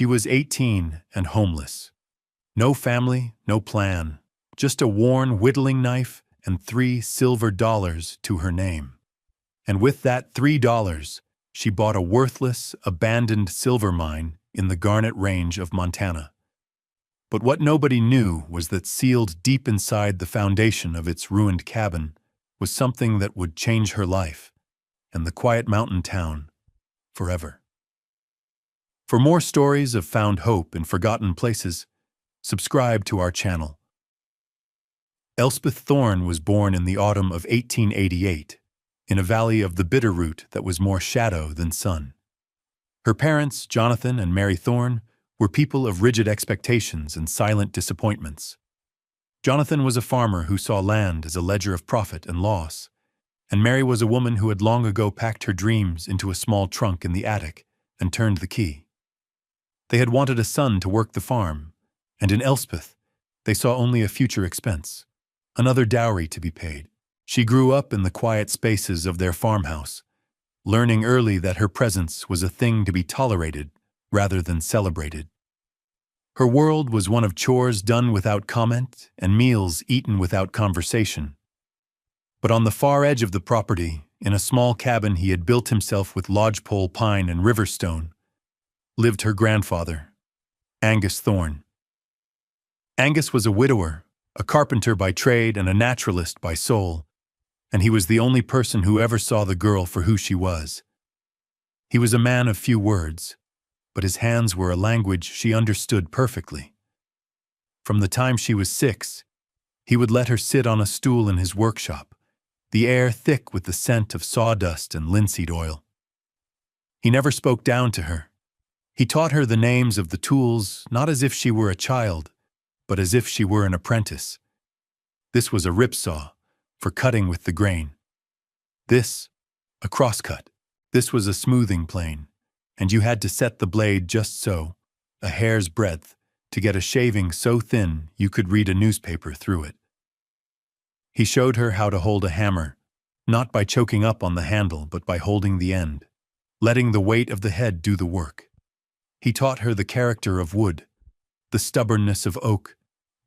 She was 18 and homeless. No family, no plan, just a worn whittling knife and $3 silver to her name. And with that $3, she bought a worthless, abandoned silver mine in the Garnet Range of Montana. But what nobody knew was that sealed deep inside the foundation of its ruined cabin was something that would change her life and the quiet mountain town forever. For more stories of found hope in forgotten places, subscribe to our channel. Elspeth Thorne was born in the autumn of 1888, in a valley of the Bitterroot that was more shadow than sun. Her parents, Jonathan and Mary Thorne, were people of rigid expectations and silent disappointments. Jonathan was a farmer who saw land as a ledger of profit and loss, and Mary was a woman who had long ago packed her dreams into a small trunk in the attic and turned the key. They had wanted a son to work the farm, and in Elspeth, they saw only a future expense, another dowry to be paid. She grew up in the quiet spaces of their farmhouse, learning early that her presence was a thing to be tolerated rather than celebrated. Her world was one of chores done without comment and meals eaten without conversation. But on the far edge of the property, in a small cabin he had built himself with lodgepole pine and river stone, lived her grandfather, Angus Thorne. Angus was a widower, a carpenter by trade and a naturalist by soul, and he was the only person who ever saw the girl for who she was. He was a man of few words, but his hands were a language she understood perfectly. From the time she was 6, he would let her sit on a stool in his workshop, the air thick with the scent of sawdust and linseed oil. He never spoke down to her. He taught her the names of the tools not as if she were a child, but as if she were an apprentice. This was a ripsaw, for cutting with the grain. This, a crosscut. This was a smoothing plane, and you had to set the blade just so, a hair's breadth, to get a shaving so thin you could read a newspaper through it. He showed her how to hold a hammer, not by choking up on the handle but by holding the end, letting the weight of the head do the work. He taught her the character of wood, the stubbornness of oak,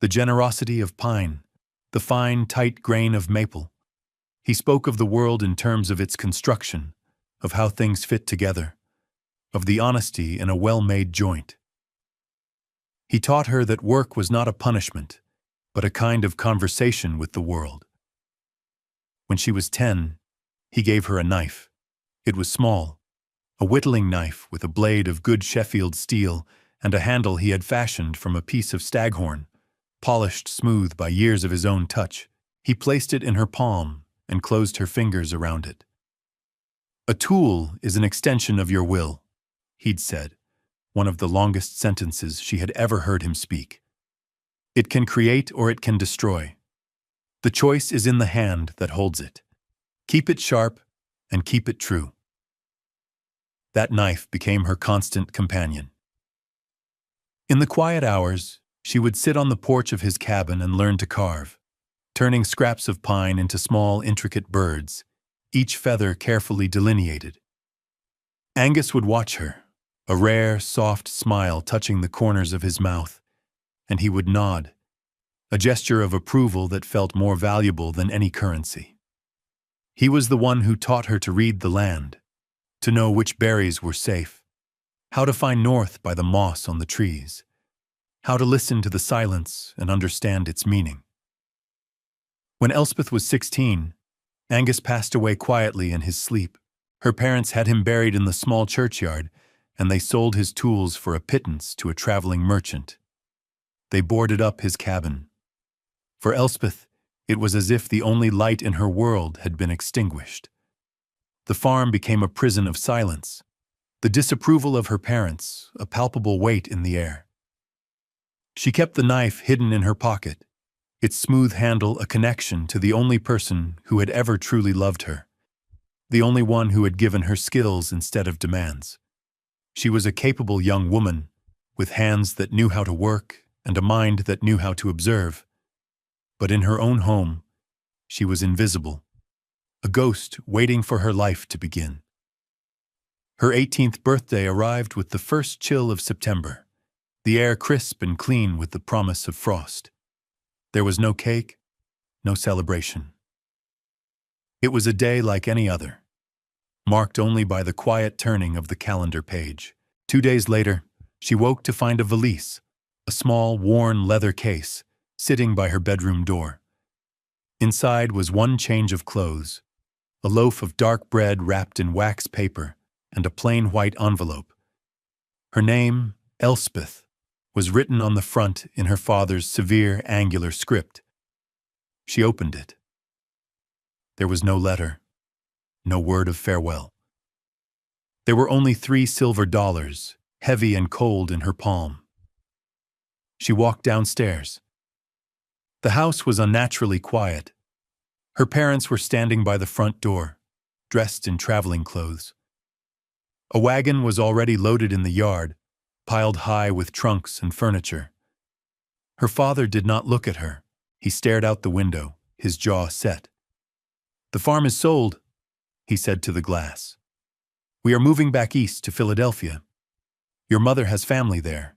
the generosity of pine, the fine, tight grain of maple. He spoke of the world in terms of its construction, of how things fit together, of the honesty in a well-made joint. He taught her that work was not a punishment, but a kind of conversation with the world. When she was 10, he gave her a knife. It was small, a whittling knife with a blade of good Sheffield steel and a handle he had fashioned from a piece of staghorn, polished smooth by years of his own touch. He placed it in her palm and closed her fingers around it. "A tool is an extension of your will," he'd said, one of the longest sentences she had ever heard him speak. "It can create or it can destroy. The choice is in the hand that holds it. Keep it sharp and keep it true." That knife became her constant companion. In the quiet hours, she would sit on the porch of his cabin and learn to carve, turning scraps of pine into small, intricate birds, each feather carefully delineated. Angus would watch her, a rare, soft smile touching the corners of his mouth, and he would nod, a gesture of approval that felt more valuable than any currency. He was the one who taught her to read the land, to know which berries were safe, how to find north by the moss on the trees, how to listen to the silence and understand its meaning. When Elspeth was 16, Angus passed away quietly in his sleep. Her parents had him buried in the small churchyard, and they sold his tools for a pittance to a traveling merchant. They boarded up his cabin. For Elspeth, it was as if the only light in her world had been extinguished. The farm became a prison of silence, the disapproval of her parents, a palpable weight in the air. She kept the knife hidden in her pocket, its smooth handle a connection to the only person who had ever truly loved her, the only one who had given her skills instead of demands. She was a capable young woman, with hands that knew how to work and a mind that knew how to observe. But in her own home, she was invisible, a ghost waiting for her life to begin. Her 18th birthday arrived with the first chill of September, the air crisp and clean with the promise of frost. There was no cake, no celebration. It was a day like any other, marked only by the quiet turning of the calendar page. 2 days later, she woke to find a valise, a small, worn leather case, sitting by her bedroom door. Inside was one change of clothes, a loaf of dark bread wrapped in wax paper, and a plain white envelope. Her name, Elspeth, was written on the front in her father's severe, angular script. She opened it. There was no letter, no word of farewell. There were only 3 silver dollars, heavy and cold in her palm. She walked downstairs. The house was unnaturally quiet. Her parents were standing by the front door, dressed in traveling clothes. A wagon was already loaded in the yard, piled high with trunks and furniture. Her father did not look at her. He stared out the window, his jaw set. "The farm is sold," he said to the glass. "We are moving back east to Philadelphia. Your mother has family there."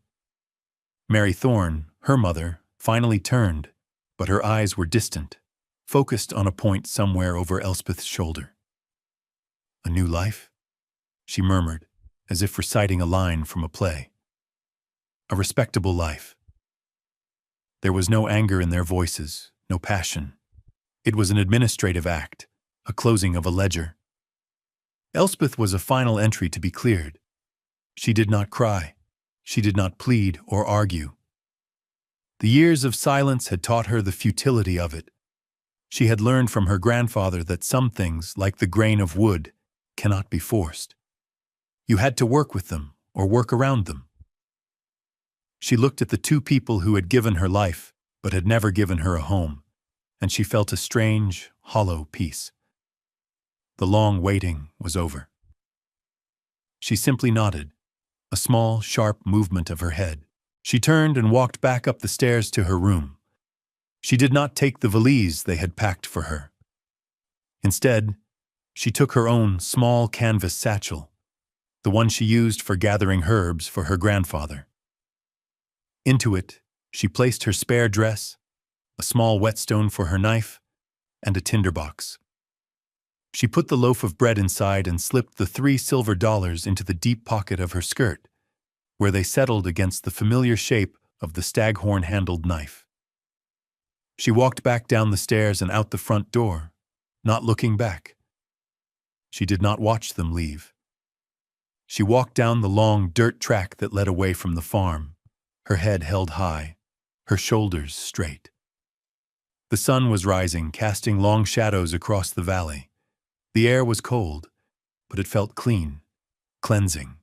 Mary Thorne, her mother, finally turned, but her eyes were distant, focused on a point somewhere over Elspeth's shoulder. "A new life?" she murmured, as if reciting a line from a play. "A respectable life." There was no anger in their voices, no passion. It was an administrative act, a closing of a ledger. Elspeth was a final entry to be cleared. She did not cry. She did not plead or argue. The years of silence had taught her the futility of it. She had learned from her grandfather that some things, like the grain of wood, cannot be forced. You had to work with them or work around them. She looked at the 2 people who had given her life but had never given her a home, and she felt a strange, hollow peace. The long waiting was over. She simply nodded, a small, sharp movement of her head. She turned and walked back up the stairs to her room. She did not take the valise they had packed for her. Instead, she took her own small canvas satchel, the one she used for gathering herbs for her grandfather. Into it, she placed her spare dress, a small whetstone for her knife, and a tinderbox. She put the loaf of bread inside and slipped the 3 silver dollars into the deep pocket of her skirt, where they settled against the familiar shape of the staghorn-handled knife. She walked back down the stairs and out the front door, not looking back. She did not watch them leave. She walked down the long dirt track that led away from the farm, her head held high, her shoulders straight. The sun was rising, casting long shadows across the valley. The air was cold, but it felt clean, cleansing.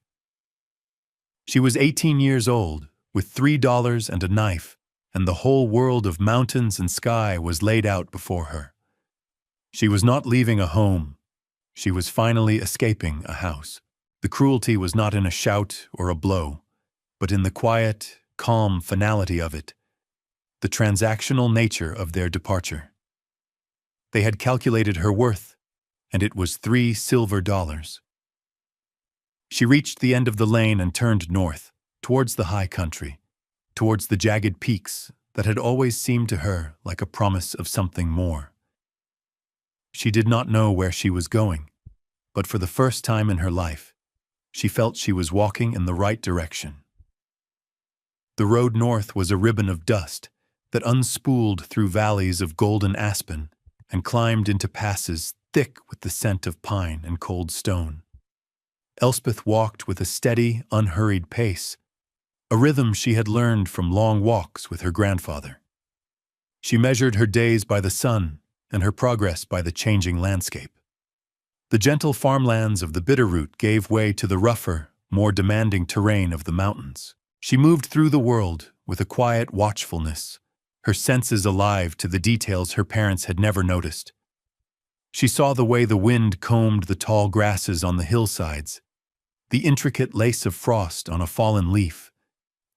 She was 18 years old, with $3 and a knife, and the whole world of mountains and sky was laid out before her. She was not leaving a home. She was finally escaping a house. The cruelty was not in a shout or a blow, but in the quiet, calm finality of it, the transactional nature of their departure. They had calculated her worth, and it was 3 silver dollars. She reached the end of the lane and turned north, towards the high country, towards the jagged peaks that had always seemed to her like a promise of something more. She did not know where she was going, but for the first time in her life, she felt she was walking in the right direction. The road north was a ribbon of dust that unspooled through valleys of golden aspen and climbed into passes thick with the scent of pine and cold stone. Elspeth walked with a steady, unhurried pace, a rhythm she had learned from long walks with her grandfather. She measured her days by the sun and her progress by the changing landscape. The gentle farmlands of the Bitterroot gave way to the rougher, more demanding terrain of the mountains. She moved through the world with a quiet watchfulness, her senses alive to the details her parents had never noticed. She saw the way the wind combed the tall grasses on the hillsides, the intricate lace of frost on a fallen leaf,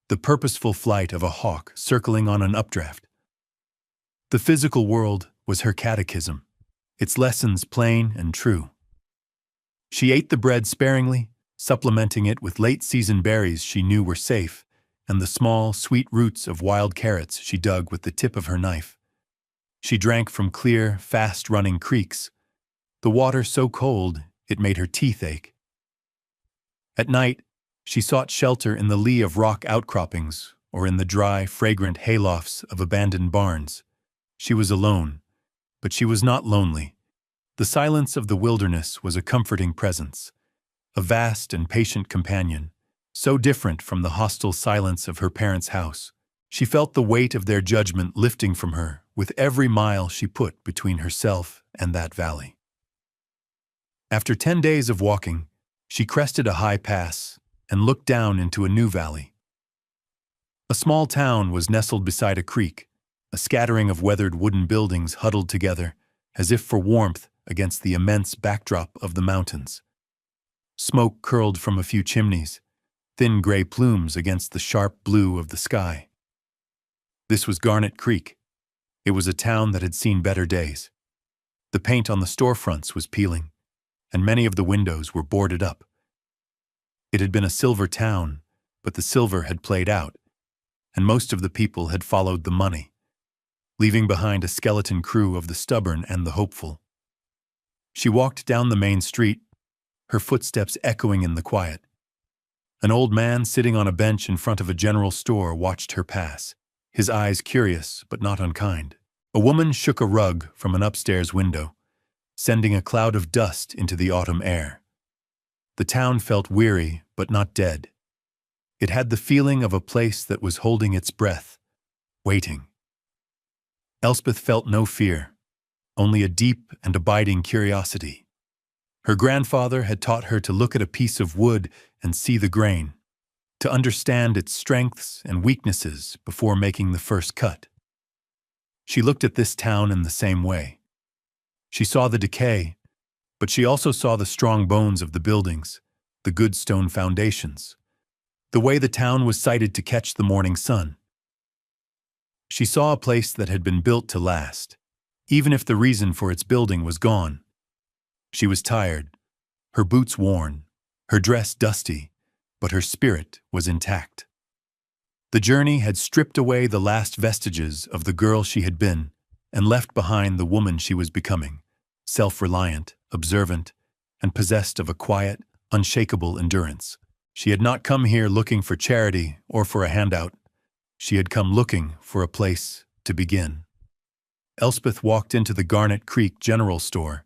the purposeful flight of a hawk circling on an updraft. The physical world was her catechism, its lessons plain and true. She ate the bread sparingly, supplementing it with late-season berries she knew were safe and the small, sweet roots of wild carrots she dug with the tip of her knife. She drank from clear, fast-running creeks, the water so cold it made her teeth ache. At night, she sought shelter in the lee of rock outcroppings or in the dry, fragrant haylofts of abandoned barns. She was alone, but she was not lonely. The silence of the wilderness was a comforting presence, a vast and patient companion, so different from the hostile silence of her parents' house. She felt the weight of their judgment lifting from her with every mile she put between herself and that valley. After 10 days of walking, she crested a high pass and looked down into a new valley. A small town was nestled beside a creek, a scattering of weathered wooden buildings huddled together, as if for warmth against the immense backdrop of the mountains. Smoke curled from a few chimneys, thin gray plumes against the sharp blue of the sky. This was Garnet Creek. It was a town that had seen better days. The paint on the storefronts was peeling, and many of the windows were boarded up. It had been a silver town, but the silver had played out, and most of the people had followed the money, leaving behind a skeleton crew of the stubborn and the hopeful. She walked down the main street, her footsteps echoing in the quiet. An old man sitting on a bench in front of a general store watched her pass, his eyes curious but not unkind. A woman shook a rug from an upstairs window, sending a cloud of dust into the autumn air. The town felt weary but not dead. It had the feeling of a place that was holding its breath, waiting. Elspeth felt no fear, only a deep and abiding curiosity. Her grandfather had taught her to look at a piece of wood and see the grain, to understand its strengths and weaknesses before making the first cut. She looked at this town in the same way. She saw the decay, but she also saw the strong bones of the buildings, the good stone foundations, the way the town was sited to catch the morning sun. She saw a place that had been built to last, even if the reason for its building was gone. She was tired, her boots worn, her dress dusty, but her spirit was intact. The journey had stripped away the last vestiges of the girl she had been and left behind the woman she was becoming, self-reliant, observant, and possessed of a quiet, unshakable endurance. She had not come here looking for charity or for a handout. She had come looking for a place to begin. Elspeth walked into the Garnet Creek General Store,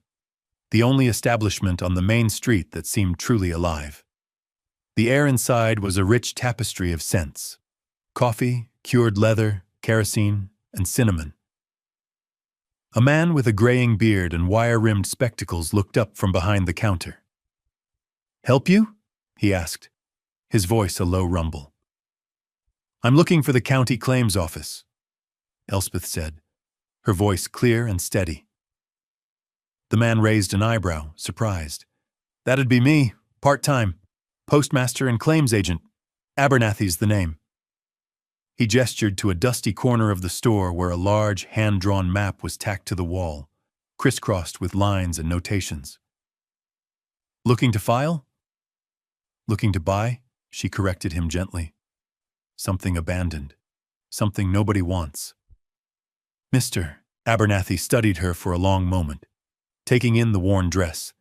the only establishment on the main street that seemed truly alive. The air inside was a rich tapestry of scents: coffee, cured leather, kerosene, and cinnamon. A man with a graying beard and wire-rimmed spectacles looked up from behind the counter. "Help you?" he asked, his voice a low rumble. "I'm looking for the county claims office," Elspeth said, her voice clear and steady. The man raised an eyebrow, surprised. "That'd be me, part-time, postmaster and claims agent. Abernathy's the name." He gestured to a dusty corner of the store where a large, hand-drawn map was tacked to the wall, crisscrossed with lines and notations. "Looking to file?" "Looking to buy," she corrected him gently. "Something abandoned. Something nobody wants." "Mr." Abernathy studied her for a long moment, taking in the worn dress,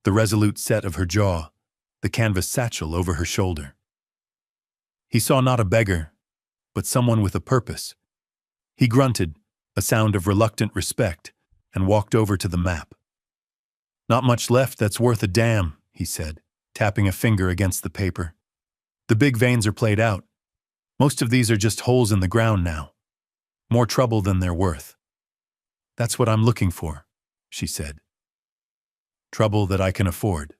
the resolute set of her jaw, the canvas satchel over her shoulder. He saw not a beggar, but someone with a purpose. He grunted, a sound of reluctant respect, and walked over to the map. "Not much left that's worth a damn," he said, tapping a finger against the paper. "The big veins are played out. Most of these are just holes in the ground now. More trouble than they're worth." "That's what I'm looking for," she said. "Trouble that I can afford."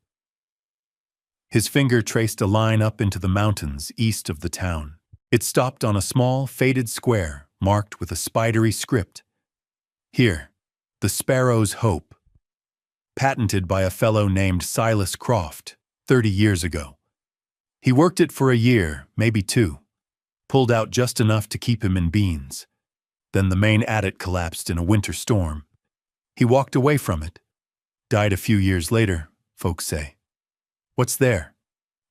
His finger traced a line up into the mountains east of the town. It stopped on a small, faded square marked with a spidery script. "Here, the Sparrow's Hope. Patented by a fellow named Silas Croft 30 years ago. He worked it for a year, maybe 2, pulled out just enough to keep him in beans. Then the main adit collapsed in a winter storm. He walked away from it. Died a few years later, folks say." "What's there?"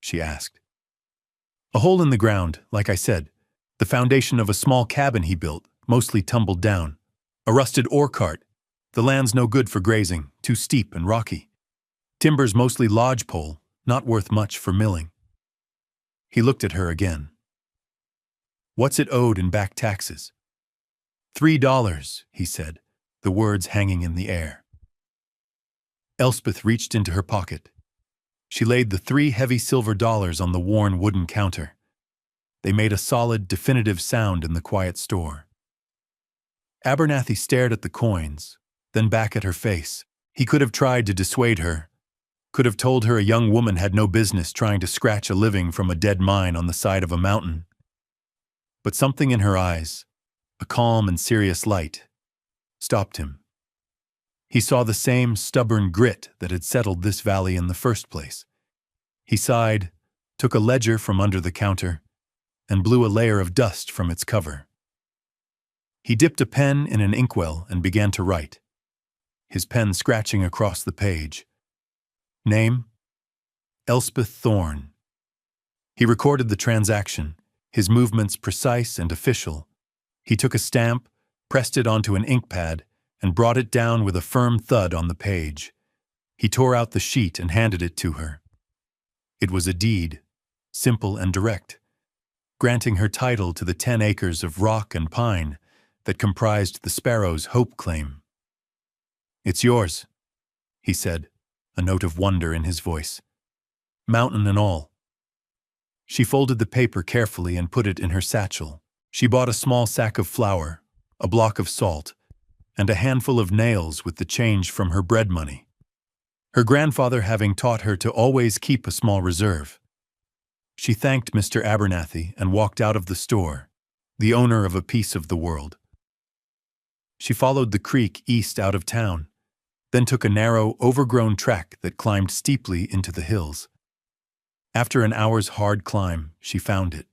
she asked. A hole in the ground, like I said. The foundation of a small cabin he built, mostly tumbled down. A rusted ore cart. The land's no good for grazing, too steep and rocky. Timber's mostly lodgepole, not worth much for milling. He looked at her again. What's it owed in back taxes? $3, he said, the words hanging in the air. Elspeth reached into her pocket. She laid the 3 heavy silver dollars on the worn wooden counter. They made a solid, definitive sound in the quiet store. Abernathy stared at the coins, then back at her face. He could have tried to dissuade her, could have told her a young woman had no business trying to scratch a living from a dead mine on the side of a mountain. But something in her eyes, a calm and serious light, stopped him. He saw the same stubborn grit that had settled this valley in the first place. He sighed, took a ledger from under the counter, and blew a layer of dust from its cover. He dipped a pen in an inkwell and began to write, his pen scratching across the page. Name? Elspeth Thorne. He recorded the transaction, his movements precise and official. He took a stamp, pressed it onto an ink pad, and brought it down with a firm thud on the page. He tore out the sheet and handed it to her. It was a deed, simple and direct, granting her title to the 10 acres of rock and pine that comprised the Sparrow's Hope claim. It's yours, he said, a note of wonder in his voice. Mountain and all. She folded the paper carefully and put it in her satchel. She bought a small sack of flour, a block of salt, and a handful of nails with the change from her bread money, her grandfather having taught her to always keep a small reserve. She thanked Mr. Abernathy and walked out of the store, the owner of a piece of the world. She followed the creek east out of town, then took a narrow, overgrown track that climbed steeply into the hills. After an hour's hard climb, she found it.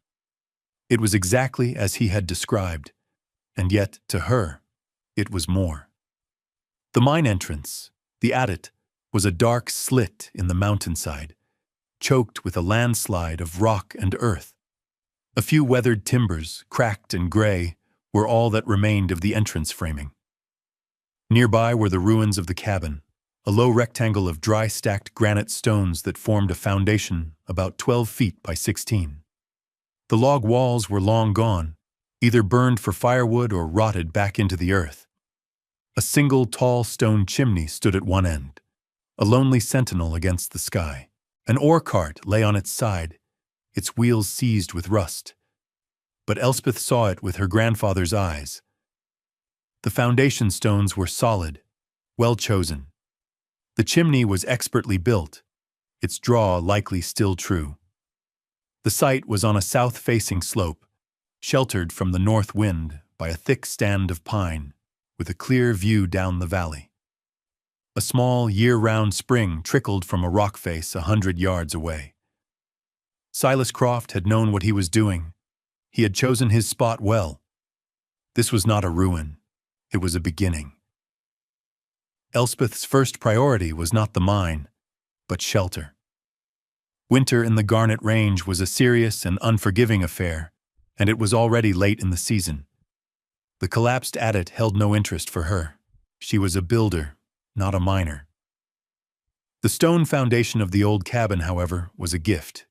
It was exactly as he had described, and yet, to her, it was more. The mine entrance, the adit, was a dark slit in the mountainside, choked with a landslide of rock and earth. A few weathered timbers, cracked and gray, were all that remained of the entrance framing. Nearby were the ruins of the cabin, a low rectangle of dry stacked granite stones that formed a foundation about 12 feet by 16. The log walls were long gone, either burned for firewood or rotted back into the earth. A single tall stone chimney stood at one end, a lonely sentinel against the sky. An ore cart lay on its side, its wheels seized with rust. But Elspeth saw it with her grandfather's eyes. The foundation stones were solid, well chosen. The chimney was expertly built, its draw likely still true. The site was on a south-facing slope, sheltered from the north wind by a thick stand of pine, with a clear view down the valley. A small, year-round spring trickled from a rock face 100 yards away. Silas Croft had known what he was doing. He had chosen his spot well. This was not a ruin. It was a beginning. Elspeth's first priority was not the mine, but shelter. Winter in the Garnet Range was a serious and unforgiving affair, and it was already late in the season. The collapsed adit held no interest for her. She was a builder, not a miner. The stone foundation of the old cabin, however, was a gift.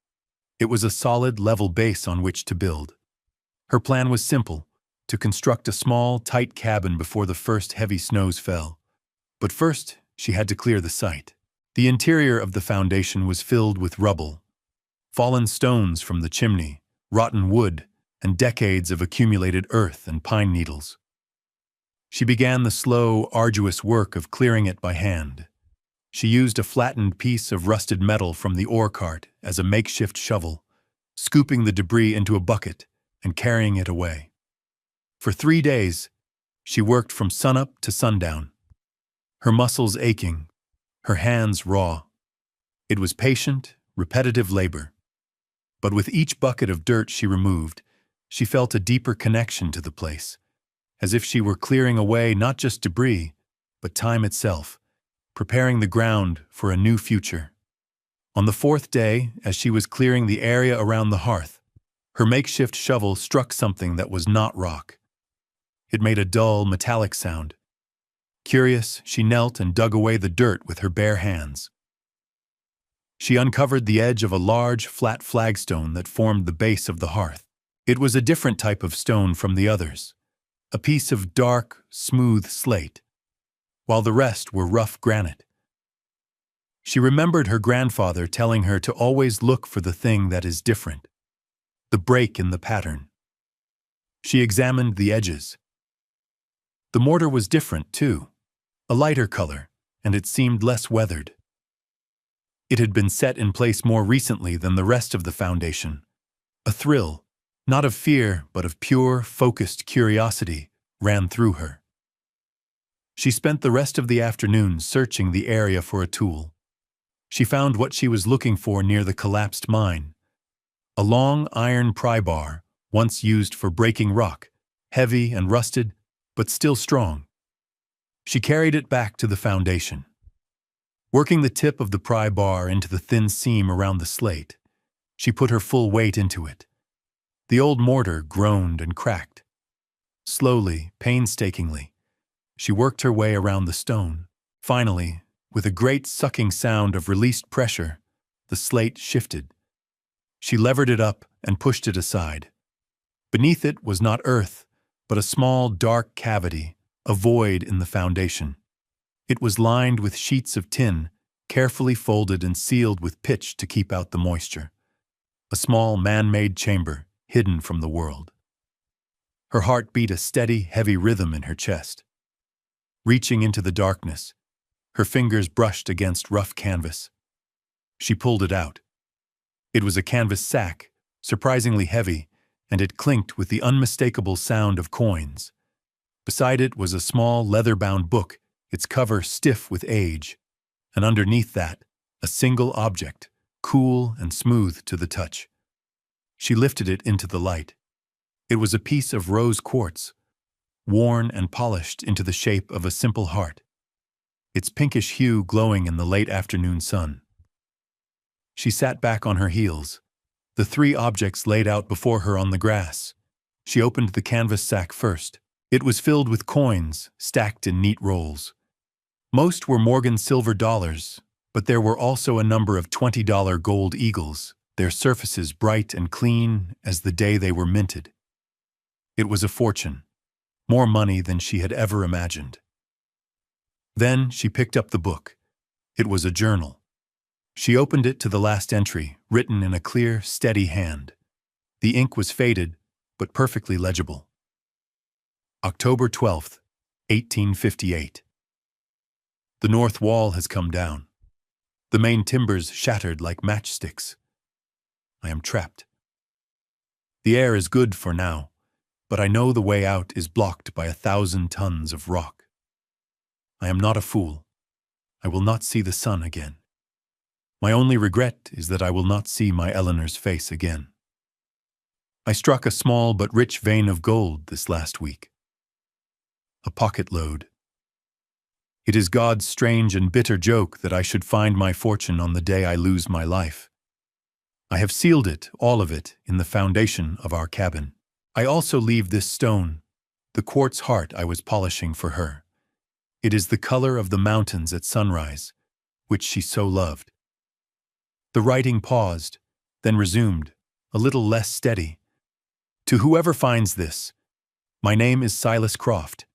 It was a solid, level base on which to build. Her plan was simple, to construct a small, tight cabin before the first heavy snows fell. But first, she had to clear the site. The interior of the foundation was filled with rubble, fallen stones from the chimney, rotten wood, and decades of accumulated earth and pine needles. She began the slow, arduous work of clearing it by hand. She used a flattened piece of rusted metal from the ore cart as a makeshift shovel, scooping the debris into a bucket and carrying it away. For 3 days, she worked from sunup to sundown, her muscles aching, her hands raw. It was patient, repetitive labor. But with each bucket of dirt she removed, she felt a deeper connection to the place, as if she were clearing away not just debris, but time itself, preparing the ground for a new future. On the fourth day, as she was clearing the area around the hearth, her makeshift shovel struck something that was not rock. It made a dull, metallic sound. Curious, she knelt and dug away the dirt with her bare hands. She uncovered the edge of a large, flat flagstone that formed the base of the hearth. It was a different type of stone from the others, a piece of dark, smooth slate, while the rest were rough granite. She remembered her grandfather telling her to always look for the thing that is different, the break in the pattern. She examined the edges. The mortar was different, too, a lighter color, and it seemed less weathered. It had been set in place more recently than the rest of the foundation. A thrill, not of fear, but of pure, focused curiosity, ran through her. She spent the rest of the afternoon searching the area for a tool. She found what she was looking for near the collapsed mine. A long iron pry bar, once used for breaking rock, heavy and rusted, but still strong. She carried it back to the foundation. Working the tip of the pry bar into the thin seam around the slate, she put her full weight into it. The old mortar groaned and cracked. Slowly, painstakingly, she worked her way around the stone. Finally, with a great sucking sound of released pressure, the slate shifted. She levered it up and pushed it aside. Beneath it was not earth, but a small, dark cavity, a void in the foundation. It was lined with sheets of tin, carefully folded and sealed with pitch to keep out the moisture. A small, man-made chamber, hidden from the world. Her heart beat a steady, heavy rhythm in her chest. Reaching into the darkness, her fingers brushed against rough canvas. She pulled it out. It was a canvas sack, surprisingly heavy, and it clinked with the unmistakable sound of coins. Beside it was a small, leather-bound book, its cover stiff with age, and underneath that, a single object, cool and smooth to the touch. She lifted it into the light. It was a piece of rose quartz, worn and polished into the shape of a simple heart, its pinkish hue glowing in the late afternoon sun. She sat back on her heels, the three objects laid out before her on the grass. She opened the canvas sack first. It was filled with coins, stacked in neat rolls. Most were Morgan silver dollars, but there were also a number of $20 gold eagles, their surfaces bright and clean as the day they were minted. It was a fortune, more money than she had ever imagined. Then she picked up the book. It was a journal. She opened it to the last entry, written in a clear, steady hand. The ink was faded, but perfectly legible. October 12th, 1858. The north wall has come down. The main timbers shattered like matchsticks. I am trapped. The air is good for now, but I know the way out is blocked by 1,000 tons of rock. I am not a fool. I will not see the sun again. My only regret is that I will not see my Eleanor's face again. I struck a small but rich vein of gold this last week. A pocket load. It is God's strange and bitter joke that I should find my fortune on the day I lose my life. I have sealed it, all of it, in the foundation of our cabin. I also leave this stone, the quartz heart I was polishing for her. It is the color of the mountains at sunrise, which she so loved. The writing paused, then resumed, a little less steady. To whoever finds this, my name is Silas Croft.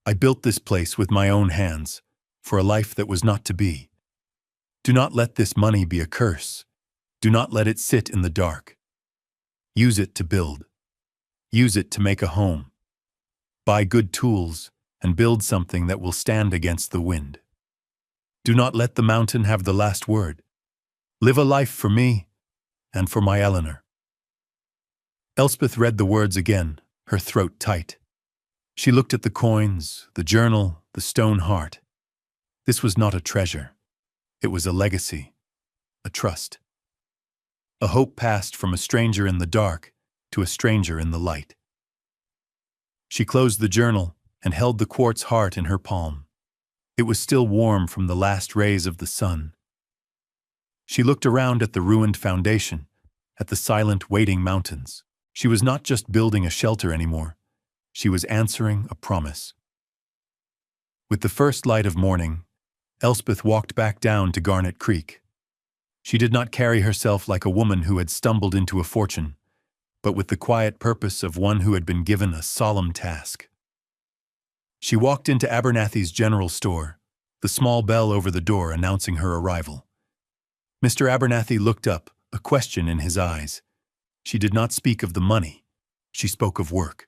I built this place with my own hands, for a life that was not to be. Do not let this money be a curse. Do not let it sit in the dark. Use it to build. Use it to make a home. Buy good tools and build something that will stand against the wind. Do not let the mountain have the last word. Live a life for me and for my Eleanor. Elspeth read the words again, her throat tight. She looked at the coins, the journal, the stone heart. This was not a treasure. It was a legacy, a trust. A hope passed from a stranger in the dark to a stranger in the light. She closed the journal and held the quartz heart in her palm. It was still warm from the last rays of the sun. She looked around at the ruined foundation, at the silent, waiting mountains. She was not just building a shelter anymore. She was answering a promise. With the first light of morning, Elspeth walked back down to Garnet Creek. She did not carry herself like a woman who had stumbled into a fortune, but with the quiet purpose of one who had been given a solemn task. She walked into Abernathy's general store, the small bell over the door announcing her arrival. Mr. Abernathy looked up, a question in his eyes. She did not speak of the money. She spoke of work.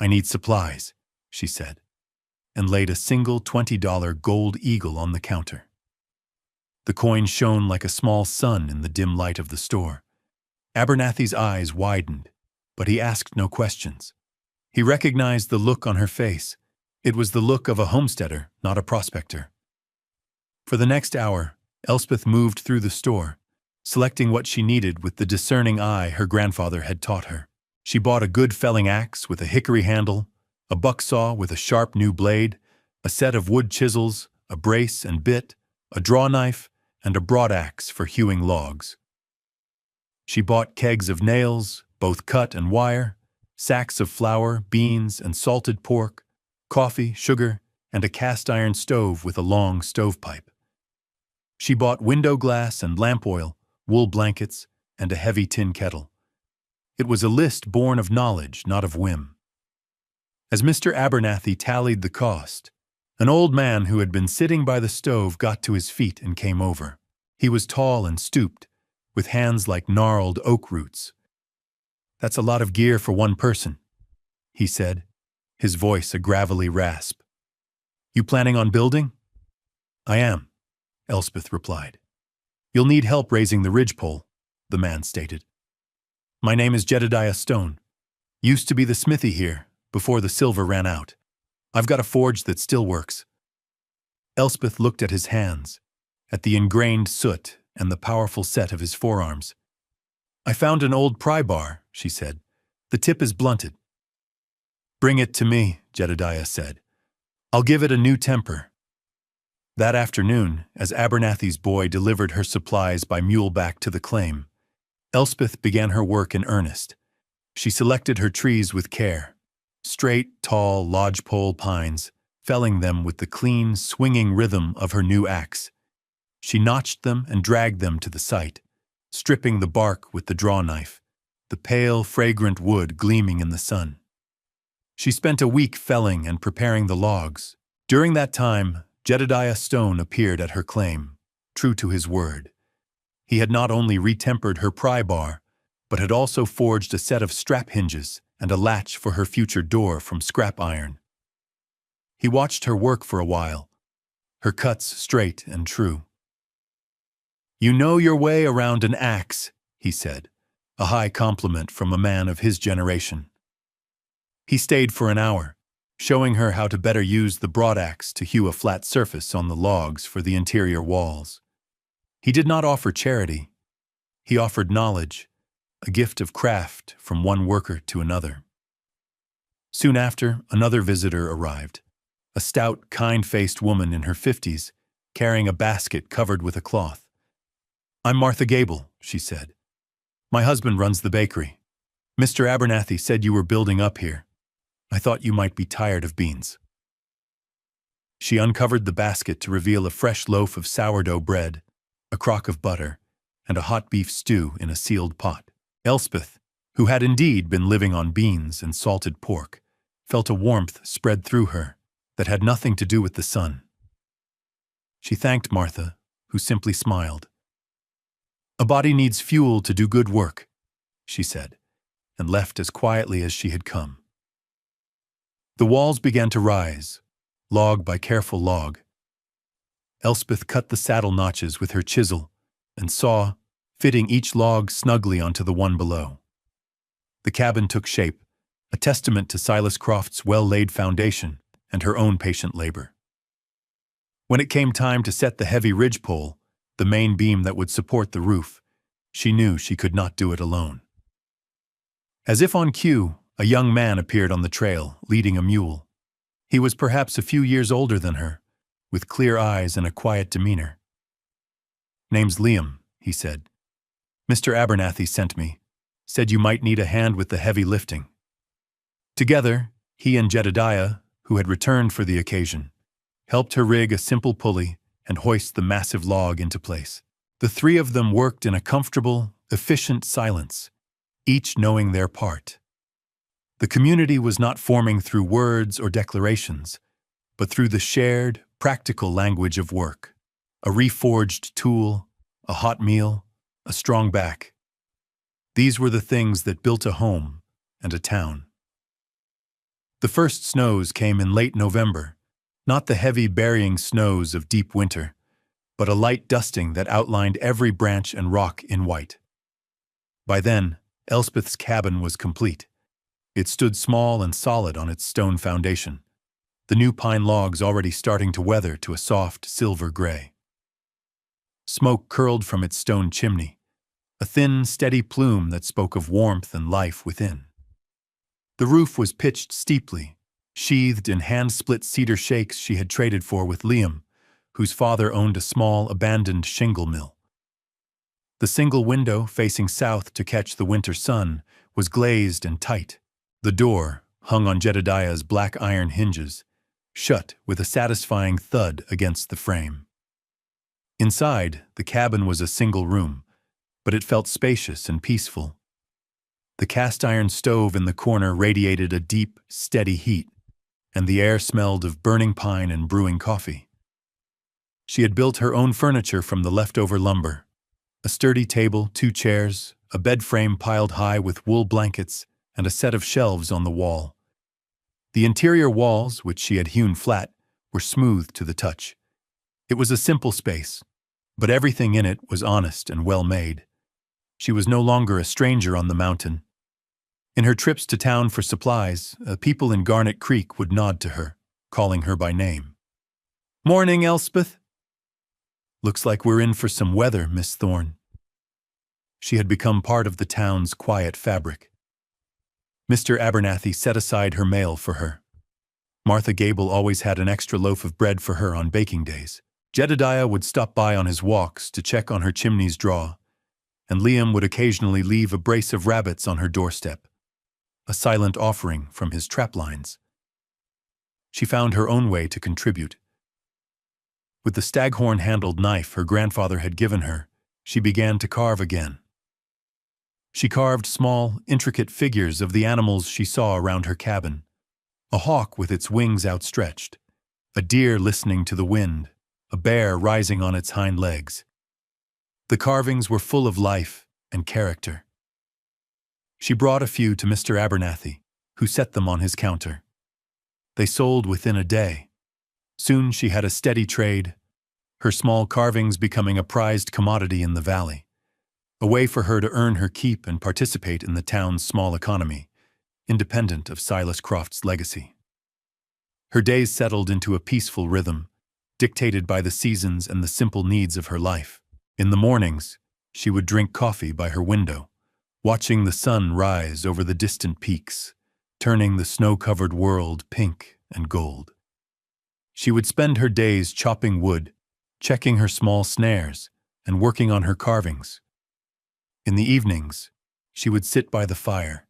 "I need supplies," she said, and laid a single $20 gold eagle on the counter. The coin shone like a small sun in the dim light of the store. Abernathy's eyes widened, but he asked no questions. He recognized the look on her face. It was the look of a homesteader, not a prospector. For the next hour, Elspeth moved through the store, selecting what she needed with the discerning eye her grandfather had taught her. She bought a good felling axe with a hickory handle, a buck saw with a sharp new blade, a set of wood chisels, a brace and bit, a draw knife, and a broadaxe for hewing logs. She bought kegs of nails, both cut and wire, sacks of flour, beans, and salted pork, coffee, sugar, and a cast-iron stove with a long stovepipe. She bought window glass and lamp oil, wool blankets, and a heavy tin kettle. It was a list born of knowledge, not of whim. As Mr. Abernathy tallied the cost, an old man who had been sitting by the stove got to his feet and came over. He was tall and stooped, with hands like gnarled oak roots. "That's a lot of gear for one person," he said, his voice a gravelly rasp. "You planning on building?" "I am," Elspeth replied. "You'll need help raising the ridgepole," the man stated. "My name is Jedediah Stone. Used to be the smithy here, before the silver ran out. I've got a forge that still works." Elspeth looked at his hands, at the ingrained soot and the powerful set of his forearms. "I found an old pry bar," she said. "The tip is blunted." "Bring it to me," Jedediah said. "I'll give it a new temper." That afternoon, as Abernathy's boy delivered her supplies by mule back to the claim, Elspeth began her work in earnest. She selected her trees with care. Straight, tall lodgepole pines, felling them with the clean, swinging rhythm of her new axe. She notched them and dragged them to the site, stripping the bark with the draw knife, the pale, fragrant wood gleaming in the sun. She spent a week felling and preparing the logs. During that time, Jedediah Stone appeared at her claim, true to his word. He had not only retempered her pry bar, but had also forged a set of strap hinges and a latch for her future door from scrap iron. He watched her work for a while, her cuts straight and true. "You know your way around an axe," he said, a high compliment from a man of his generation. He stayed for an hour, showing her how to better use the broadaxe to hew a flat surface on the logs for the interior walls. He did not offer charity. He offered knowledge, a gift of craft from one worker to another. Soon after, another visitor arrived, a stout, kind-faced woman in her 50s, carrying a basket covered with a cloth. "I'm Martha Gable," she said. "My husband runs the bakery. Mr. Abernathy said you were building up here. I thought you might be tired of beans." She uncovered the basket to reveal a fresh loaf of sourdough bread, a crock of butter, and a hot beef stew in a sealed pot. Elspeth, who had indeed been living on beans and salted pork, felt a warmth spread through her that had nothing to do with the sun. She thanked Martha, who simply smiled. "A body needs fuel to do good work," she said, and left as quietly as she had come. The walls began to rise, log by careful log. Elspeth cut the saddle notches with her chisel and saw, fitting each log snugly onto the one below. The cabin took shape, a testament to Silas Croft's well-laid foundation and her own patient labor. When it came time to set the heavy ridgepole, the main beam that would support the roof, she knew she could not do it alone. As if on cue, a young man appeared on the trail, leading a mule. He was perhaps a few years older than her, with clear eyes and a quiet demeanor. "Name's Liam," he said. "Mr. Abernathy sent me. Said you might need a hand with the heavy lifting." Together, he and Jedediah, who had returned for the occasion, helped her rig a simple pulley and hoist the massive log into place. The three of them worked in a comfortable, efficient silence, each knowing their part. The community was not forming through words or declarations, but through the shared, practical language of work. A reforged tool, a hot meal, a strong back. These were the things that built a home and a town. The first snows came in late November, not the heavy burying snows of deep winter, but a light dusting that outlined every branch and rock in white. By then, Elspeth's cabin was complete. It stood small and solid on its stone foundation, the new pine logs already starting to weather to a soft silver gray. Smoke curled from its stone chimney, a thin, steady plume that spoke of warmth and life within. The roof was pitched steeply, sheathed in hand-split cedar shakes she had traded for with Liam, whose father owned a small, abandoned shingle mill. The single window, facing south to catch the winter sun, was glazed and tight. The door, hung on Jedediah's black iron hinges, shut with a satisfying thud against the frame. Inside, the cabin was a single room, but it felt spacious and peaceful. The cast-iron stove in the corner radiated a deep, steady heat, and the air smelled of burning pine and brewing coffee. She had built her own furniture from the leftover lumber: a sturdy table, 2 chairs, a bed frame piled high with wool blankets, and a set of shelves on the wall. The interior walls, which she had hewn flat, were smooth to the touch. It was a simple space, but everything in it was honest and well-made. She was no longer a stranger on the mountain. In her trips to town for supplies, people in Garnet Creek would nod to her, calling her by name. "Morning, Elspeth." "Looks like we're in for some weather, Miss Thorne." She had become part of the town's quiet fabric. Mr. Abernathy set aside her mail for her. Martha Gable always had an extra loaf of bread for her on baking days. Jedediah would stop by on his walks to check on her chimney's draw, and Liam would occasionally leave a brace of rabbits on her doorstep, a silent offering from his traplines. She found her own way to contribute. With the staghorn-handled knife her grandfather had given her, she began to carve again. She carved small, intricate figures of the animals she saw around her cabin: a hawk with its wings outstretched, a deer listening to the wind, a bear rising on its hind legs. The carvings were full of life and character. She brought a few to Mr. Abernathy, who set them on his counter. They sold within a day. Soon she had a steady trade, her small carvings becoming a prized commodity in the valley, a way for her to earn her keep and participate in the town's small economy, independent of Silas Croft's legacy. Her days settled into a peaceful rhythm, dictated by the seasons and the simple needs of her life. In the mornings, she would drink coffee by her window, watching the sun rise over the distant peaks, turning the snow-covered world pink and gold. She would spend her days chopping wood, checking her small snares, and working on her carvings. In the evenings, she would sit by the fire,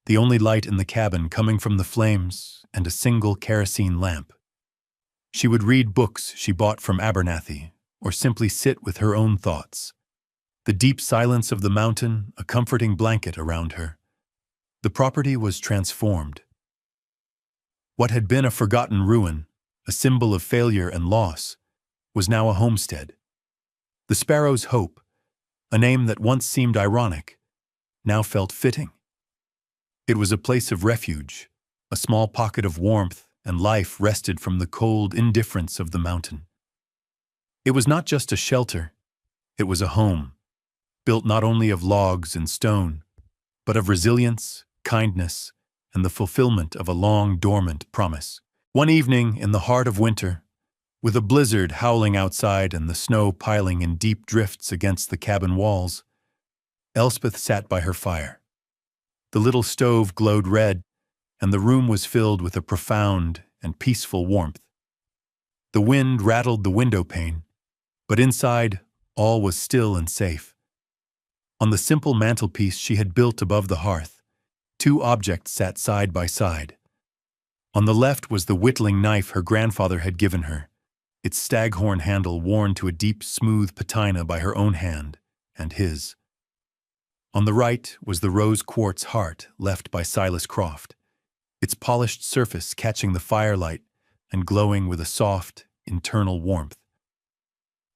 the only light in the cabin coming from the flames and a single kerosene lamp. She would read books she bought from Abernathy, or simply sit with her own thoughts. The deep silence of the mountain, a comforting blanket around her. The property was transformed. What had been a forgotten ruin, a symbol of failure and loss, was now a homestead. The Sparrow's Hope, a name that once seemed ironic, now felt fitting. It was a place of refuge, a small pocket of warmth and life wrested from the cold indifference of the mountain. It was not just a shelter, it was a home, built not only of logs and stone, but of resilience, kindness, and the fulfillment of a long dormant promise. One evening in the heart of winter, with a blizzard howling outside and the snow piling in deep drifts against the cabin walls, Elspeth sat by her fire. The little stove glowed red, and the room was filled with a profound and peaceful warmth. The wind rattled the window pane, but inside, all was still and safe. On the simple mantelpiece she had built above the hearth, two objects sat side by side. On the left was the whittling knife her grandfather had given her, its staghorn handle worn to a deep, smooth patina by her own hand and his. On the right was the rose quartz heart left by Silas Croft, its polished surface catching the firelight and glowing with a soft, internal warmth.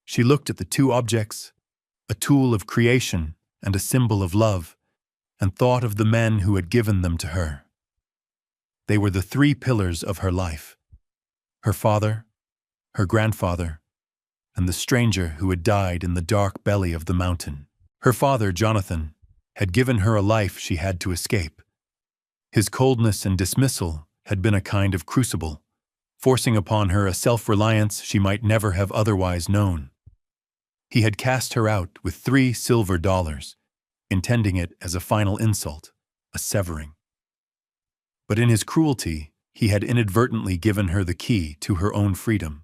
She looked at the two objects, a tool of creation and a symbol of love, and thought of the men who had given them to her. They were the three pillars of her life: her father, her grandfather, and the stranger who had died in the dark belly of the mountain. Her father, Jonathan, had given her a life she had to escape. His coldness and dismissal had been a kind of crucible, forcing upon her a self-reliance she might never have otherwise known. He had cast her out with $3 silver, intending it as a final insult, a severing. But in his cruelty, he had inadvertently given her the key to her own freedom.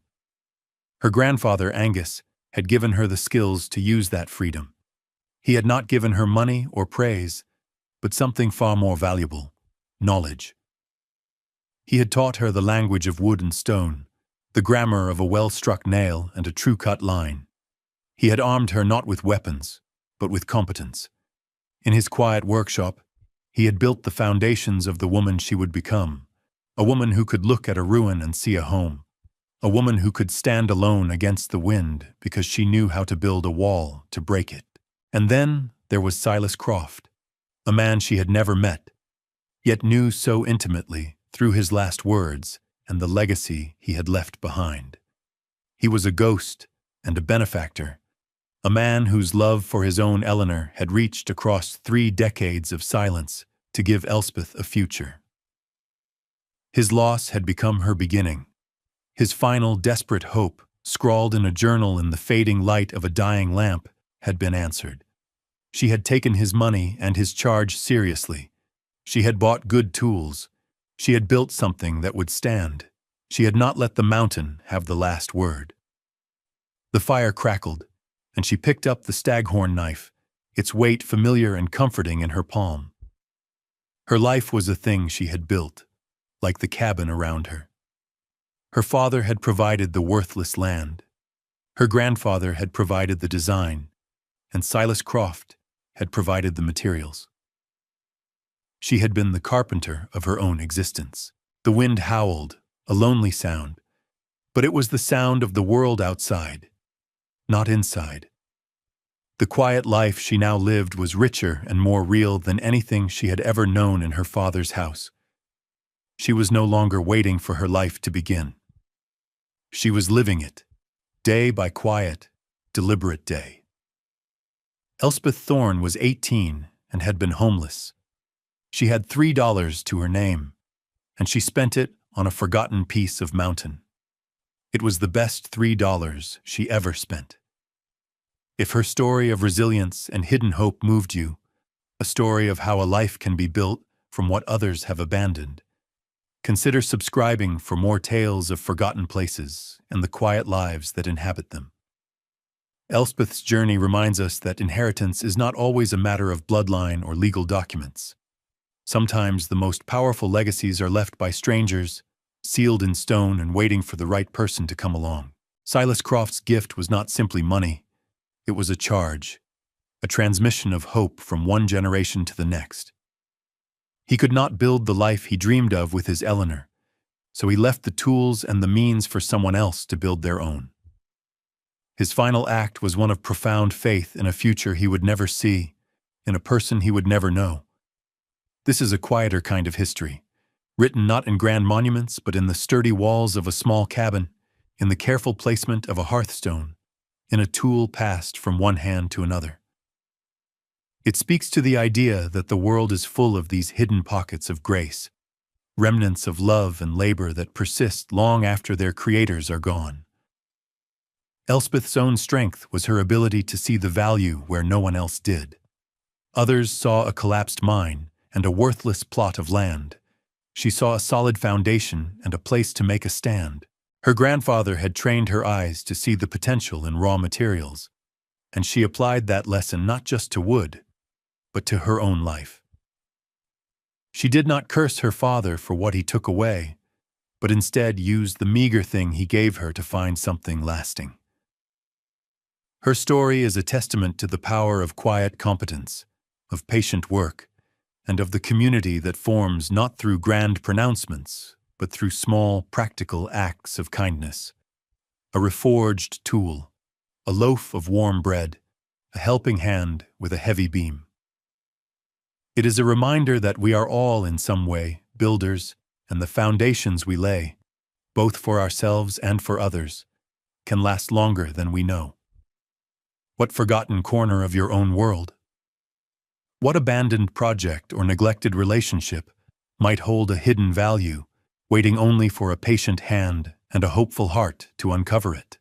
Her grandfather, Angus, had given her the skills to use that freedom. He had not given her money or praise, but something far more valuable: knowledge. He had taught her the language of wood and stone, the grammar of a well-struck nail and a true-cut line. He had armed her not with weapons, but with competence. In his quiet workshop, he had built the foundations of the woman she would become, a woman who could look at a ruin and see a home, a woman who could stand alone against the wind because she knew how to build a wall to break it. And then there was Silas Croft, a man she had never met, yet knew so intimately through his last words and the legacy he had left behind. He was a ghost and a benefactor, a man whose love for his own Eleanor had reached across 3 decades of silence to give Elspeth a future. His loss had become her beginning. His final desperate hope, scrawled in a journal in the fading light of a dying lamp, had been answered. She had taken his money and his charge seriously. She had bought good tools. She had built something that would stand. She had not let the mountain have the last word. The fire crackled, and she picked up the staghorn knife, its weight familiar and comforting in her palm. Her life was a thing she had built, like the cabin around her. Her father had provided the worthless land. Her grandfather had provided the design, and Silas Croft had provided the materials. She had been the carpenter of her own existence. The wind howled, a lonely sound, but it was the sound of the world outside, not inside. The quiet life she now lived was richer and more real than anything she had ever known in her father's house. She was no longer waiting for her life to begin. She was living it, day by quiet, deliberate day. Elspeth Thorne was 18 and had been homeless. She had $3 to her name, and she spent it on a forgotten piece of mountain. It was the best $3 she ever spent. If her story of resilience and hidden hope moved you, a story of how a life can be built from what others have abandoned, consider subscribing for more tales of forgotten places and the quiet lives that inhabit them. Elspeth's journey reminds us that inheritance is not always a matter of bloodline or legal documents. Sometimes the most powerful legacies are left by strangers, sealed in stone and waiting for the right person to come along. Silas Croft's gift was not simply money. It was a charge, a transmission of hope from one generation to the next. He could not build the life he dreamed of with his Eleanor, so he left the tools and the means for someone else to build their own. His final act was one of profound faith in a future he would never see, in a person he would never know. This is a quieter kind of history, written not in grand monuments but in the sturdy walls of a small cabin, in the careful placement of a hearthstone, in a tool passed from one hand to another. It speaks to the idea that the world is full of these hidden pockets of grace, remnants of love and labor that persist long after their creators are gone. Elspeth's own strength was her ability to see the value where no one else did. Others saw a collapsed mine and a worthless plot of land. She saw a solid foundation and a place to make a stand. Her grandfather had trained her eyes to see the potential in raw materials. and she applied that lesson not just to wood, but to her own life. She did not curse her father for what he took away, but instead used the meager thing he gave her to find something lasting. Her story is a testament to the power of quiet competence, of patient work, and of the community that forms not through grand pronouncements, but through small, practical acts of kindness. A reforged tool, a loaf of warm bread, a helping hand with a heavy beam. It is a reminder that we are all, in some way, builders, and the foundations we lay, both for ourselves and for others, can last longer than we know. What forgotten corner of your own world? What abandoned project or neglected relationship might hold a hidden value, waiting only for a patient hand and a hopeful heart to uncover it?